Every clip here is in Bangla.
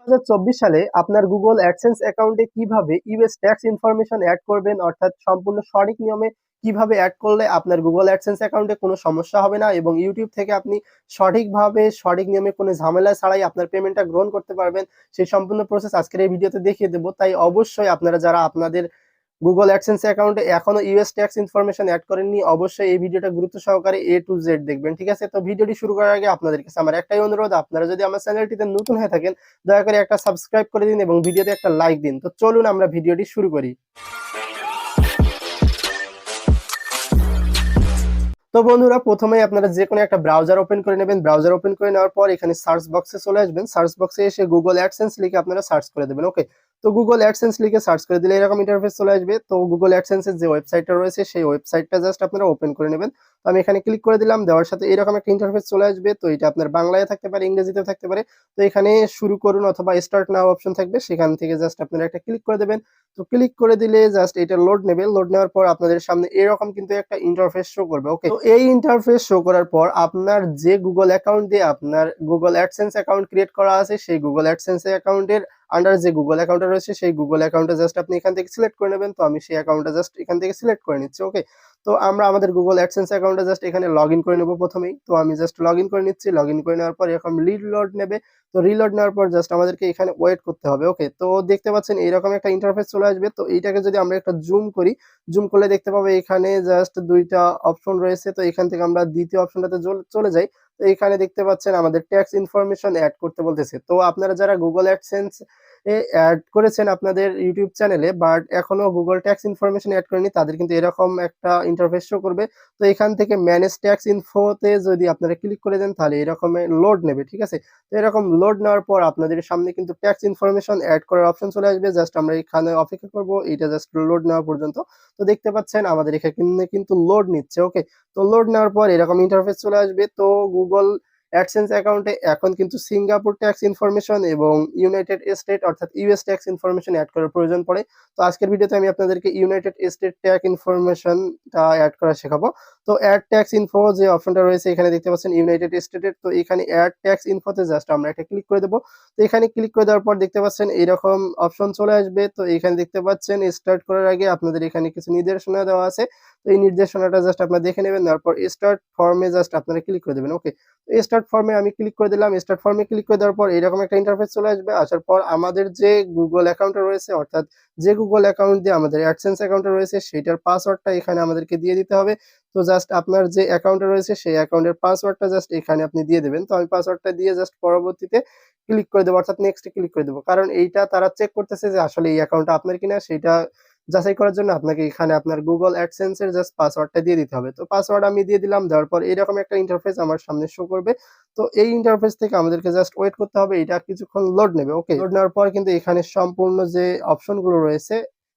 2024 সালে আপনার গুগল অ্যাডসেন্স অ্যাকাউন্টে কিভাবে ইউএস ট্যাক্স ইনফরমেশন অ্যাড করবেন, অর্থাৎ সম্পূর্ণ সঠিক নিয়মে কিভাবে অ্যাড করলে আপনার গুগল অ্যাডসেন্স অ্যাকাউন্টে কোনো সমস্যা হবে না এবং ইউটিউব থেকে আপনি সঠিকভাবে সঠিক নিয়মে কোনো ঝামেলা ছাড়াই আপনার পেমেন্টটা গ্রহণ করতে পারবেন, সেই সম্পূর্ণ প্রসেস আজকের এই ভিডিওতে দেখিয়ে দেবো। তাই অবশ্যই আপনারা যারা আপনাদের গুগল অ্যাডসেন্স অ্যাকাউন্টে এখনো ইউএস ট্যাক্স ইনফরমেশন অ্যাড করেননি, অবশ্যই এই ভিডিওটা গুরুত্ব সহকারে এ টু জেড দেখবেন, ঠিক আছে? তো ভিডিওটি শুরু করার আগে আপনাদের কাছে আমার একটাই অনুরোধ, আপনারা যদি আমার চ্যানেলটিতে নতুন হয়ে থাকেন দয়া করে একটা সাবস্ক্রাইব করে দিন এবং ভিডিওতে একটা লাইক দিন। তো চলুন আমরা ভিডিওটি শুরু করি। তো বন্ধুরা, প্রথমেই আপনারা যে কোনো একটা ব্রাউজার ওপেন করে নেবেন। ব্রাউজার ওপেন করে নেওয়ার পর এখানে সার্চ বক্সে চলে আসবেন। সার্চ বক্সে এসে গুগল অ্যাডসেন্স লিখে আপনারা সার্চ করে দেবেন। ওকে, তো গুগল অ্যাডসেন্স লিখে সার্চ করে দিলে এরকম ইন্টারফেস চলে আসবে। তো গুগল অ্যাডসেন্সের যে ওয়েবসাইটটা রয়েছে সেই ওয়েবসাইটটা জাস্ট আপনারা ওপেন করে নেবেন। তো আমি এখানে ক্লিক করে দিলাম, দেওয়ার সাথে এরকম একটা ইন্টারফেস চলে আসবে। তো এটা আপনার বাংলায় থাকতে পারে, ইংরেজিতেও থাকতে পারে। তো এখানে শুরু করুন অথবা স্টার্ট নাও অপশন থাকবে, সেখান থেকে জাস্ট আপনারা একটা ক্লিক করে দেবেন। তো ক্লিক করে দিলে জাস্ট এটা লোড নেবে। লোড নেওয়ার পর আপনাদের সামনে এরকম কিন্তু একটা ইন্টারফেস শো করবে। ওকে, তো এই ইন্টারফেস শো করার পর আপনার যে গুগল অ্যাকাউন্ট দিয়ে আপনার গুগল অ্যাডসেন্স অ্যাকাউন্ট ক্রিয়েট করা আছে সেই গুগল অ্যাডসেন্স অ্যাকাউন্টের আন্ডার যে গুগল অ্যাকাউন্টটা রয়েছে সেই গুগল অ্যাকাউন্টটা জাস্ট আপনি এখান থেকে সিলেক্ট করে নেবেন। তো আমি সেই অ্যাকাউন্টটা জাস্ট এখান থেকে সিলেক্ট করে নিচ্ছি। ওকে, তো আমরা আমাদের গুগল অ্যাডসেন্স অ্যাকাউন্টটা জাস্ট এখানে লগ ইন করে নেব প্রথমেই। তো আমি জাস্ট লগ ইন করে নিচ্ছি। লগ ইন করে নেওয়ার পর এরকম রিলোড নেবে। তো রিলোড নেওয়ার পর জাস্ট আমাদেরকে এখানে ওয়েট করতে হবে। ওকে, তো দেখতে পাচ্ছেন এইরকম একটা ইন্টারফেস চলে আসবে। তো এইটাকে যদি আমরা একটা জুম করি, জুম করলে দেখতে পাবো এখানে জাস্ট দুইটা অপশন রয়েছে। তো এখান থেকে আমরা দ্বিতীয় অপশনটাতে চলে যাই। তো এখানে দেখতে পাচ্ছেন আমাদের ট্যাক্স ইনফরমেশন অ্যাড করতে বলতেছে। তো আপনারা যারা গুগল অ্যাডসেন্স অ্যাড করেছেন আপনাদের ইউটিউব চ্যানেলে বাট এখনো গুগল ট্যাক্স ইনফরমেশন অ্যাড করেনি, তাদের কিন্তু এরকম একটা ইন্টারফেস শো করবে। তো এখান থেকে ম্যানেজ ট্যাক্স ইনফোতে যদি আপনারা ক্লিক করে দেন তাহলে এরকম লোড নেবে, ঠিক আছে? তো এরকম লোড নেওয়ার পর আপনাদের সামনে কিন্তু ট্যাক্স ইনফরমেশন অ্যাড করার অপশন চলে আসবে। জাস্ট আমরা এখানে অপেক্ষা করব এটা জাস্ট লোড নেওয়া পর্যন্ত। তো দেখতে পাচ্ছেন আমাদের এখানে কিন্তু লোড নিচ্ছে। ওকে, তো লোড নেওয়ার পর এরকম ইন্টারফেস চলে আসবে। তো গুগল অ্যাডসেন্স অ্যাকাউন্টে এখন কিন্তু সিঙ্গাপুর ট্যাক্স ইনফরমেশন এবং ইউনাইটেড স্টেট অর্থাৎ ইউএস ট্যাক্স ইনফরমেশন অ্যাড করার প্রয়োজন পড়ে। তো আজকের ভিডিওতে আমি আপনাদেরকে ইউনাইটেড স্টেট ট্যাক্স ইনফরমেশনটা অ্যাড করা শেখাবো। তো অ্যাড ট্যাক্স ইনফো যে অপশনটা রয়েছে এখানে দেখতে পাচ্ছেন ইউনাইটেড স্টেটের। তো এখানে অ্যাড ট্যাক্স ইনফোতে জাস্ট আমরা একটা ক্লিক করে দেবো। তো এখানে ক্লিক করে দেওয়ার পর দেখতে পাচ্ছেন এরকম অপশন চলে আসবে। তো এখানে দেখতে পাচ্ছেন স্টার্ট করার আগে আপনাদের এখানে কিছু নির্দেশনা দেওয়া আছে। তো এই নির্দেশনাটা জাস্ট আপনারা দেখে নেবেন। তারপর স্টার্ট ফর্মে জাস্ট আপনারা ক্লিক করে দেবেন। ওকে, স্টার্ট ফর্মে আমি ক্লিক করে দিলাম। স্টার্ট ফর্মে ক্লিক করে দেওয়ার পর এরকম একটা ইন্টারফেস চলে আসবে। আসার পর আমাদের যে গুগল অ্যাকাউন্টটা রয়েছে অর্থাৎ যে গুগল অ্যাকাউন্ট দিয়ে আমাদের অ্যাডসেন্স অ্যাকাউন্টটা রয়েছে সেটার পাসওয়ার্ডটা এখানে আমাদেরকে দিয়ে দিতে হবে। তো জাস্ট আপনার যে অ্যাকাউন্টটা রয়েছে সেই অ্যাকাউন্টের পাসওয়ার্ডটা জাস্ট এখানে আপনি দিয়ে দেবেন। তো আমি পাসওয়ার্ডটা দিয়ে জাস্ট পরবর্তীতে ক্লিক করে দেবো অর্থাৎ নেক্সটে ক্লিক করে দেবো, কারণ এইটা তারা চেক করতেছে যে আসলে এই অ্যাকাউন্টটা আপনার কিনা সেটা যাচাই করার জন্য আপনাকে এখানে আপনার গুগল অ্যাডসেন্স এর জাস্ট পাসওয়ার্ডটা দিয়ে দিতে হবে। তো পাসওয়ার্ড আমি দিয়ে দিলাম। দেওয়ার পর এরকম একটা ইন্টারফেস আমার সামনে শো করবে। তো এই ইন্টারফেস থেকে আমাদেরকে জাস্ট ওয়েট করতে হবে, এটা কিছুক্ষণ লোড নেবে। ওকে, লোড নেওয়ার পর কিন্তু এখানে সম্পূর্ণ যে অপশনগুলো রয়েছে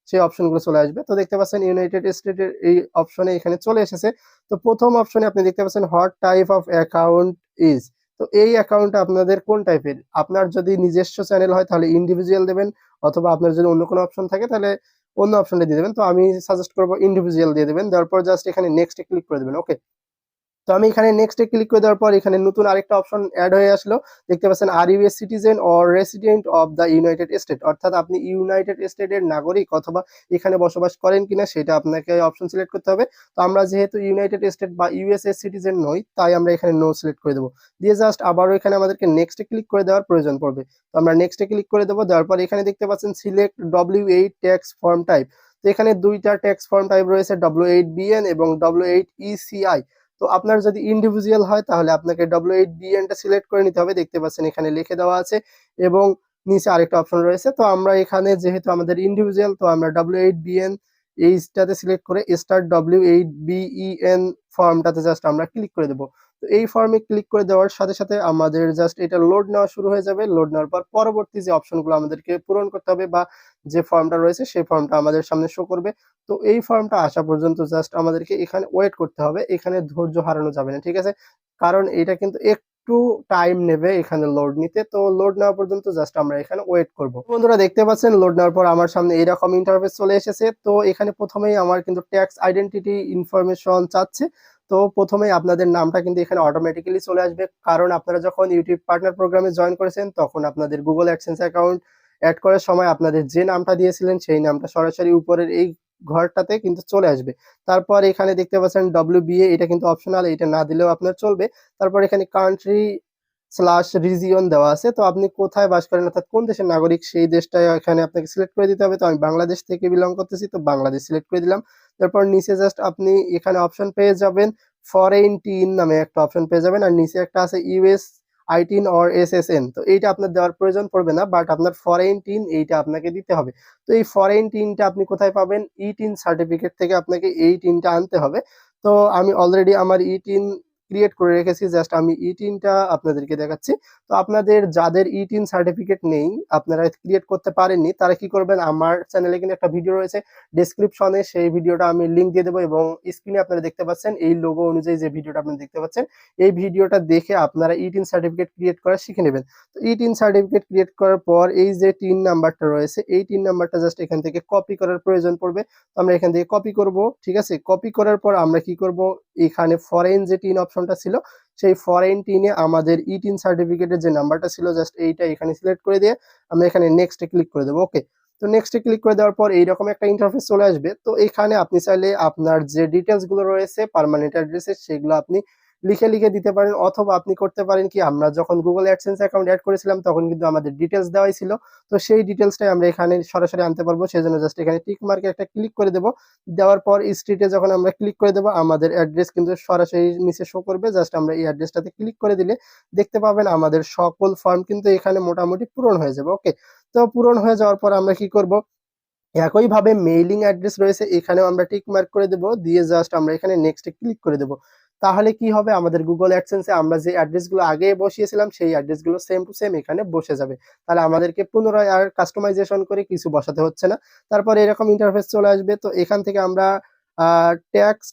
সেই অপশনগুলো চলে আসবে। তো দেখতে পাচ্ছেন ইউনাইটেড স্টেটের এই অপশনে এখানে চলে এসেছে। তো প্রথম অপশনে আপনি দেখতে পাচ্ছেন what type of account is. তো এই অ্যাকাউন্টটা আপনাদের কোন টাইপের? আপনার যদি নিজস্ব চ্যানেল হয় তাহলে ইন্ডিভিজুয়াল দেবেন, অথবা আপনার যদি অন্য কোনো অপশন থাকে তাহলে অন্য অপশনটা দিয়ে দেবেন। তো আমি সাজেস্ট করবো ইন্ডিভিজুয়াল দিয়ে দেবেন। দেওয়ার পর জাস্ট এখানে নেক্সটে ক্লিক করে দেবেন। ওকে, তো আমি এখানে নেক্সটে ক্লিক করে দেওয়ার পর এখানে নতুন আরেকটা অপশন অ্যাড হয়ে আসলো। দেখতে পাচ্ছেন are you a citizen or resident of the united state, অর্থাৎ আপনি ইউনাইটেড স্টেটের নাগরিক অথবা এখানে বসবাস করেন কিনা সেটা আপনাকে অপশন সিলেক্ট করতে হবে। তো আমরা যেহেতু ইউনাইটেড স্টেট বা ইউএসএ সিটিজেন নই তাই আমরা এখানে নো সিলেক্ট করে দেবো। দিয়ে জাস্ট আবারও এখানে আমাদেরকে নেক্সটে ক্লিক করে দেওয়ার প্রয়োজন পড়বে। তো আমরা নেক্সটে ক্লিক করে দেবো। দেওয়ার পর এখানে দেখতে পাচ্ছেন সিলেক্ট ডব্লিউ8 ট্যাক্স ফর্ম টাইপ। তো এখানে দুইটা ট্যাক্স ফর্ম টাইপ রয়েছে, ডব্লিউ8বিএন এবং ডব্লিউ8ইসিআই। তো আপনার যদি ইন্ডিভিজুয়াল হয় তাহলে আপনাকে ডব্লিউ8বিএন টা সিলেক্ট করে নিতে হবে। দেখতে পাচ্ছেন এখানে লিখে দেওয়া আছে এবং নিচে আরেকটা অপশন রয়েছে। তো আমরা এখানে যেহেতু আমাদের ইন্ডিভিজুয়াল তো আমরা ডব্লিউ8বিএন এইটাতে সিলেক্ট করে স্টার্ট ডব্লিউ8বিইএন ফর্মটাতে জাস্ট আমরা ক্লিক করে দেবো। তো এই ফর্মে ক্লিক করে দেওয়ার সাথে সাথে আমাদের জাস্ট এটা লোড নেওয়া শুরু হয়ে যাবে। লোড নেওয়ার পর পরবর্তী যে অপশনগুলো আমাদেরকে পূরণ করতে হবে বা যে ফর্মটা রয়েছে সেই ফর্মটা আমাদের সামনে শো করবে। তো এই ফর্মটা আসা পর্যন্ত জাস্ট আমাদেরকে এখানে ওয়েট করতে হবে। এখানে ধৈর্য হারানো যাবে না, ঠিক আছে? কারণ এটা কিন্তু একটু টাইম নেবে এখানে লোড নিতে। তো লোড নেওয়া পর্যন্ত জাস্ট আমরা এখানে ওয়েট করব। বন্ধুরা দেখতে পাচ্ছেন লোড নেওয়ার পর আমার সামনে এইরকম ইন্টারফেস চলে এসেছে। তো এখানে প্রথমেই আমার কিন্তু ট্যাক্স আইডেন্টিটি ইনফরমেশন চাচ্ছে। তো প্রথমেই আপনাদের নামটা কিন্তু এখানে অটোমেটিক্যালি চলে আসবে, কারণ আপনারা যখন ইউটিউব পার্টনার প্রোগ্রামে জয়েন করেছেন তখন আপনাদের গুগল অ্যাডসেন্স অ্যাকাউন্ট অ্যাড করার সময় আপনাদের যে নামটা দিয়েছিলেন সেই নামটা সরাসরি উপরের এই ঘরটাতে কিন্তু চলে আসবে। তারপর এখানে দেখতে পাচ্ছেন WBA, এটা কিন্তু অপশনাল, এটা না দিলেও আপনার চলবে। তারপর এখানে কান্ট্রি স্ল্যাশ রিজিয়ন দেওয়া আছে, তো আপনি কোথায় বাস করেন অর্থাৎ কোন দেশের নাগরিক সেই দেশটা এখানে আপনাকে সিলেক্ট করে দিতে হবে। তো আমি বাংলাদেশ থেকে বিলং করতেছি, তো বাংলাদেশ সিলেক্ট করে দিলাম। তারপর নিচে জাস্ট আপনি এখানে অপশন পেয়ে যাবেন ফরেন টিন নামে একটা অপশন পেয়ে যাবেন, আর নিচে একটা আছে ইউএস আইটিন অর SSN। তো এইটা আপনার দেওয়ার প্রয়োজন পড়বে না, বাট আপনার ফরেন টিন এইটা আপনাকে দিতে হবে। তো এই ফরেন টিনটা আপনি কোথায় পাবেন? ই-টিন সার্টিফিকেট থেকে আপনাকে এই টিনটা আনতে হবে। তো আমি অলরেডি আমার ই-টিন ক্রিয়েট করে রেখেছি, জাস্ট আমি ই-টিনটা আপনাদেরকে দেখাচ্ছি। তো আপনাদের যাদের ই-টিন সার্টিফিকেট নেই, আপনারা ক্রিয়েট করতে পারেননি, তারা কি করবেন, আমার চ্যানেলে কিন্তু একটা ভিডিও রয়েছে ডেসক্রিপশনে, সেই ভিডিওটা আমি লিংক দিয়ে দেবো, এবং স্ক্রিনে আপনারা দেখতে পাচ্ছেন এই লোগো অনুযায়ী যে ভিডিওটা আপনারা দেখতে পাচ্ছেন, এই ভিডিওটা দেখে আপনারা ই-টিন সার্টিফিকেট ক্রিয়েট করা শিখে নেবেন। তো ই-টিন সার্টিফিকেট ক্রিয়েট করার পর এই যে টিন নাম্বারটা রয়েছে, এই টিন নাম্বারটা জাস্ট এখান থেকে কপি করার প্রয়োজন পড়বে। তো আমরা এখান থেকে কপি করব, ঠিক আছে। কপি করার পর আমরা কি করব, এখানে ফরেন যে টিন অপশনটা ছিল সেই ফরেন টিনে আমাদের ই-টিন সার্টিফিকেটের যে নাম্বারটা ছিল জাস্ট এইটা এখানে সিলেক্ট করে দিয়ে আমরা এখানে নেক্সটে ক্লিক করে দেবো। ওকে, তো নেক্সটে ক্লিক করে দেওয়ার পর এইরকম একটা ইন্টারফেস চলে আসবে। তো এখানে আপনি চাইলে আপনার যে ডিটেলস গুলো রয়েছে পার্মানেন্ট অ্যাড্রেসের সেগুলো আপনি লিখে লিখে দিতে পারেন, অথবা আপনি করতে পারেন কি, আমরা যখন গুগল অ্যাডসেন্স অ্যাকাউন্ট অ্যাড করেছিলাম তখন কিন্তু আমাদের ডিটেলস দেওয়াই ছিল, তো সেই ডিটেলসটাই আমরা এখানে সরাসরি আনতে পারবো। সেজন্য জাস্ট এখানে টিক মার্কে একটা ক্লিক করে দেবো। দেওয়ার পর স্ট্রিটে যখন আমরা ক্লিক করে দেবো আমাদের অ্যাড্রেস কিন্তু সরাসরি নিচে শো করবে। জাস্ট আমরা এই অ্যাড্রেসটাতে ক্লিক করে দিলে দেখতে পাবেন আমাদের সকল ফর্ম কিন্তু এখানে মোটামুটি পূরণ হয়ে যাবে। ওকে, তো পূরণ হয়ে যাওয়ার পর আমরা কি করব, একইভাবে মেইলিং অ্যাড্রেস রয়েছে এখানেও আমরা টিক মার্ক করে দেব, দিয়ে জাস্ট আমরা এখানে নেক্সটে ক্লিক করে দেব। তাহলে কি হবে, আমাদের গুগল অ্যাডসেন্সে আমরা যে অ্যাড্রেসগুলো আগে বসিয়েছিলাম সেই অ্যাড্রেসগুলো সেম টু সেম এখানে বসে যাবে। তাহলে আমাদেরকে পুনরায় আর কাস্টমাইজেশন করে কিছু বসাতে হচ্ছে না। তারপর এরকম ইন্টারফেস চলে আসবে। তো এখান থেকে আমরা ট্যাক্স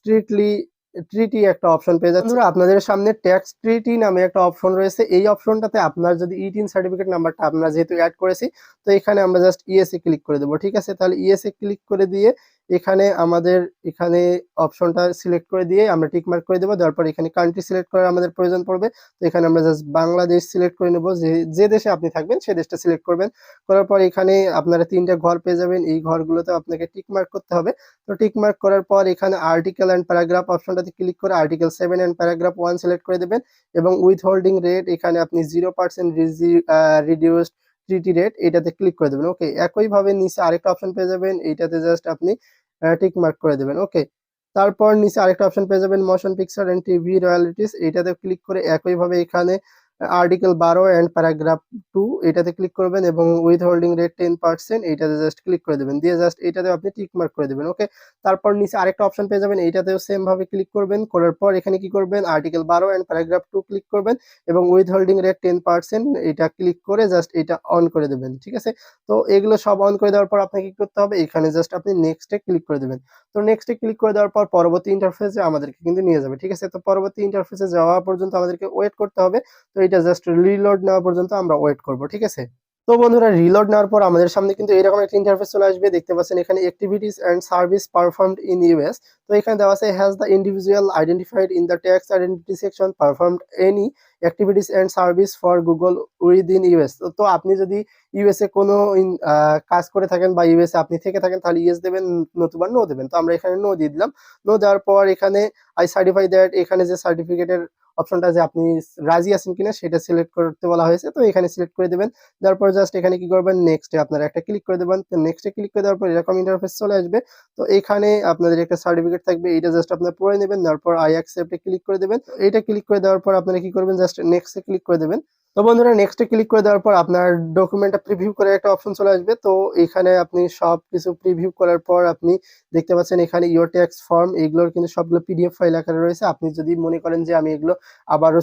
ট্রিটি একটা অপশন পেয়ে যাচ্ছি। বন্ধুরা আপনাদের সামনে ট্যাক্স ট্রিটি নামে একটা অপশন রয়েছে, এই অপশনটাতে আপনার যদি ই-টিন সার্টিফিকেট নাম্বারটা আমরা যেহেতু অ্যাড করেছি, তো এখানে আমরা জাস্ট ইএসএ ক্লিক করে দেবো, ঠিক আছে। তাহলে ইএসএ ক্লিক করে দিয়ে এখানে আমাদের এখানে অপশনটা সিলেক্ট করে দিয়ে আমরা টিক মার্ক করে দেবো। দেওয়ার পর এখানে কান্ট্রি সিলেক্ট করার আমাদের প্রয়োজন পড়বে। তো এখানে আমরা জাস্ট বাংলাদেশ সিলেক্ট করে নেবো, যে দেশে আপনি থাকবেন সেই দেশটা সিলেক্ট করবেন। করার পর এখানে আপনারা 3টা ঘর পেয়ে যাবেন, এই ঘরগুলোতে আপনাকে টিক মার্ক করতে হবে। তো টিক মার্ক করার পর এখানে আর্টিকেল অ্যান্ড প্যারাগ্রাফ অপশনটাতে ক্লিক করে আর্টিকেল 7 অ্যান্ড প্যারাগ্রাফ 1 সিলেক্ট করে দেবেন, এবং উইথ হোল্ডিং রেট এখানে আপনি 0% রিডিউসড ট্রিটি রেট এটাতে ক্লিক করে দেবেন। ওকে, একইভাবে নিচে আরেকটা অপশন পেয়ে যাবেন, এইটাতে জাস্ট আপনি টিক মার্ক করে দেবেন। ওকে, তারপর নিচে আরেকটা অপশন পেয়ে যাবেন মোশন পিকচার এন্ড টিভি রয়্যালিটিস, এইটাতে ক্লিক করে একইভাবে এখানে আর্টিকেল 12 এন্ড প্যারাগ্রাফ 2 এটাতে ক্লিক করবেন, এবং উইথ হোল্ডিং রেট 10% এইটাতে জাস্ট ক্লিক করে দেবেন, দিয়ে জাস্ট এইটাতে আপনি টিক মার্ক করে দেবেন। ওকে, তারপর নিচে আরেকটা অপশন পেয়ে যাবেন, এইটাতেও সেম ভাবে ক্লিক করবেন। করার পর এখানে কি করবেন, আর্টিকেল 12 এন্ড প্যারাগ্রাফ 2 ক্লিক করবেন, এবং উইথ হোল্ডিং রেট 10% এটা ক্লিক করে জাস্ট এটা অন করে দেবেন, ঠিক আছে। তো এগুলো সব অন করে দেওয়ার পর আপনাকে কি করতে হবে, এখানে জাস্ট আপনি নেক্সটে ক্লিক করে দেবেন। তো নেক্সটে ক্লিক করে দেওয়ার পর পরবর্তী ইন্টারফেসে আমাদেরকে কিন্তু নিয়ে যাবে, ঠিক আছে। তো পরবর্তী ইন্টারফেসে যাওয়া পর্যন্ত আমাদেরকে ওয়েট করতে হবে। তো এটা জাস্ট রিলোড নেওয়া পর্যন্ত আমরা ওয়েট করব, ঠিক আছে। তো বন্ধুরা রিলোড নেওয়ার পর আমাদের সামনে কিন্তু এরকম একটা ইন্টারফেস চলে আসবে। দেখতে পাচ্ছেন এখানে activities and service performed in US. তো এখানে দেওয়া আছে has the individual identified in the tax identity section performed any activities and service for Google within US. তো আপনি যদি ইউএসএ কোনো কাজ করে থাকেন বা ইউএসএ আপনি থেকে থাকেন তাহলে ইয়েস দেবেন, নতুবা নো দেবেন। তো আমরা এখানে নো দিয়ে দিলাম। নো দেওয়ার পর এখানে আই সার্টিফাই দ্যাট, এখানে যে সার্টিফিকেটের অপশনটা যে আপনি রাজি আছেন কিনা সেটা সিলেক্ট করতে বলা হয়েছে, তো এখানে সিলেক্ট করে দেবেন। তারপর জাস্ট এখানে কি করবেন, নেক্সটে আপনারা একটা ক্লিক করে দেবেন। তো নেক্সটে ক্লিক করে দেওয়ার পর এরকম ইন্টারফেস চলে আসবে। তো এখানে আপনাদের একটা সার্টিফিকেট থাকবে, এটা জাস্ট আপনারা পড়ে নেবেন। তারপর আই অ্যাকসেপ্টে ক্লিক করে দেবেন। এইটা ক্লিক করে দেওয়ার পর আপনারা কি করবেন, জাস্ট নেক্সটে ক্লিক করে দেবেন। তো বন্ধুরা নেক্সটে ক্লিক করে দেওয়ার পর আপনার ডকুমেন্টটা প্রিভিউ করে একটা অপশন চলে আসবে। তো এখানে আপনি সব কিছু প্রিভিউ করার পর আপনি দেখতে পাচ্ছেন এখানে ইওর ট্যাক্স ফর্ম, এগুলোর কিন্তু সবগুলো পিডিএফ ফাইল আকারে রয়েছে। আপনি যদি মনে করেন যে আমি এগুলো আবারও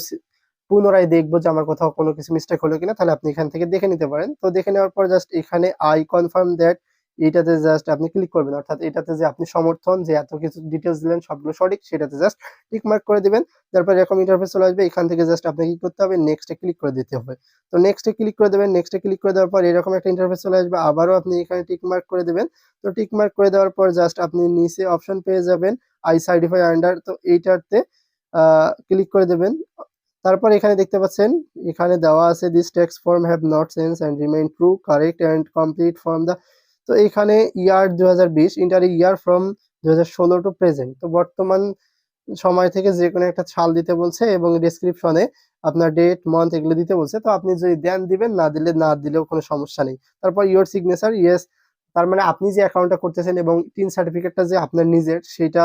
পুনরায় দেখবো যে আমার কোথাও কোনো কিছু মিস্টেক হলো কিনা, তাহলে আপনি এখান থেকে দেখে নিতে পারেন। তো দেখে নেওয়ার পর জাস্ট এখানে আই কনফার্ম দ্যাট এইটাতে জাস্ট আপনি ক্লিক করবেন, অর্থাৎ এটাতে যে আপনি সমর্থন যে এত কিছু ডিটেলস দিলেন সবগুলো সঠিক, সেটাতে জাস্ট টিক মার্ক করে দিবেন। তারপর এরকম ইন্টারফেস চলে আসবে, এখান থেকে জাস্ট আপনাকে কি করতে হবে, নেক্সটে ক্লিক করে দিতে হবে। তো নেক্সটে ক্লিক করে দেবেন, নেক্সটে ক্লিক করে দেওয়ার পর এরকম একটা ইন্টারফেস চলে আসবে, আবারও আপনি এখানে টিক মার্ক করে দিবেন। তো টিক মার্ক করে দেওয়ার পর জাস্ট আপনি নিচে অপশন পেয়ে যাবেন আই সার্টিফাই আন্ডার, তো এইটাতে ক্লিক করে দেবেন। তারপর এখানে দেখতে পাচ্ছেন এখানে দেওয়া আছে this tax form have not change and remain true correct and complete from the, তো এখানে year 2020 inter year from 2016 to present, তো বর্তমান সময় থেকে যে কোনো একটা সাল দিতে বলছে এবং ডেসক্রিপশনে আপনার ডেট মান্থ এগুলো দিতে বলছে। তো আপনি যদি দেন দিবেন, না দিলে না দিলেও কোনো সমস্যা নেই। তারপর ইওর সিগনেচার ইয়েস, তার মানে আপনি যে অ্যাকাউন্টটা করতেছেন এবং টিন সার্টিফিকেটটা যে আপনার নিজের, সেটা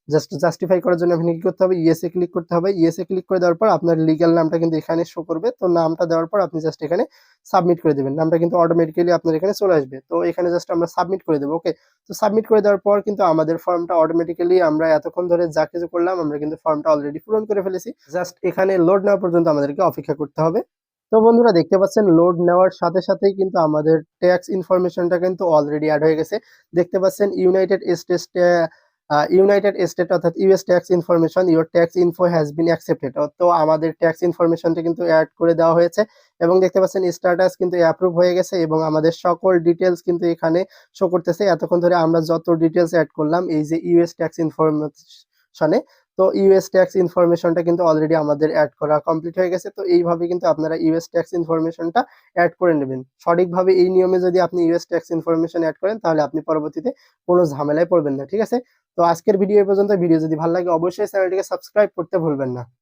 জাস্ট জাস্টিফাই করার জন্য আপনি কি করতে হবে, ইয়েসে ক্লিক করতে হবে। ইয়েসে ক্লিক করে দেওয়ার পর আপনার লিগ্যাল নামটা কিন্তু এখানে শো করবে। তো নামটা দেওয়ার পর আপনি জাস্ট এখানে সাবমিট করে দেবেন, নামটা কিন্তু অটোমেটিক্যালি আপনার এখানে চলে আসবে। তো এখানে জাস্ট আমরা সাবমিট করে দেবো। ওকে, তো সাবমিট করে দেওয়ার পর কিন্তু আমাদের ফর্মটা অটোমেটিক্যালি, আমরা এতক্ষণ ধরে যা কিছু করলাম আমরা কিন্তু ফর্মটা অলরেডি পূরণ করে ফেলেছি। জাস্ট এখানে লোড নেওয়া পর্যন্ত আমাদেরকে অপেক্ষা করতে হবে। তো বন্ধুরা দেখতে পাচ্ছেন লোড নেওয়ার সাথে সাথেই কিন্তু আমাদের ট্যাক্স ইনফরমেশনটা কিন্তু অলরেডি অ্যাড হয়ে গেছে। দেখতে পাচ্ছেন ইউনাইটেড স্টেট অর্থাৎ US tax information, your tax info has been accepted, তো আমাদের ট্যাক্স ইনফরমেশনটা কিন্তু অ্যাড করে দেওয়া হয়েছে এবং দেখতে পাচ্ছেন স্ট্যাটাস কিন্তু অ্যাপ্রুভ হয়ে গেছে এবং আমাদের সকল ডিটেলস কিন্তু এখানে শো করতেছে। এতক্ষণ ধরে আমরা যত ডিটেলস অ্যাড করলাম এই যে ইউএস ট্যাক্স ইনফরমেশনে, তো ইউএস ট্যাক্স ইনফরমেশনটা কিন্তু অলরেডি আমাদের অ্যাড করা কমপ্লিট হয়ে গেছে। তো এইভাবে কিন্তু আপনারা ইউএস ট্যাক্স ইনফরমেশনটা অ্যাড করে নেবেন সঠিকভাবে। এই নিয়মে যদি আপনি ইউএস ট্যাক্স ইনফরমেশন অ্যাড করেন তাহলে আপনি পরবর্তীতে কোনো ঝামেলায় পড়বেন না, ঠিক আছে? তো আজকের ভিডিও এই পর্যন্ত। ভিডিও যদি ভালো লাগে অবশ্যই চ্যানেলটিকে সাবস্ক্রাইব করতে ভুলবেন না।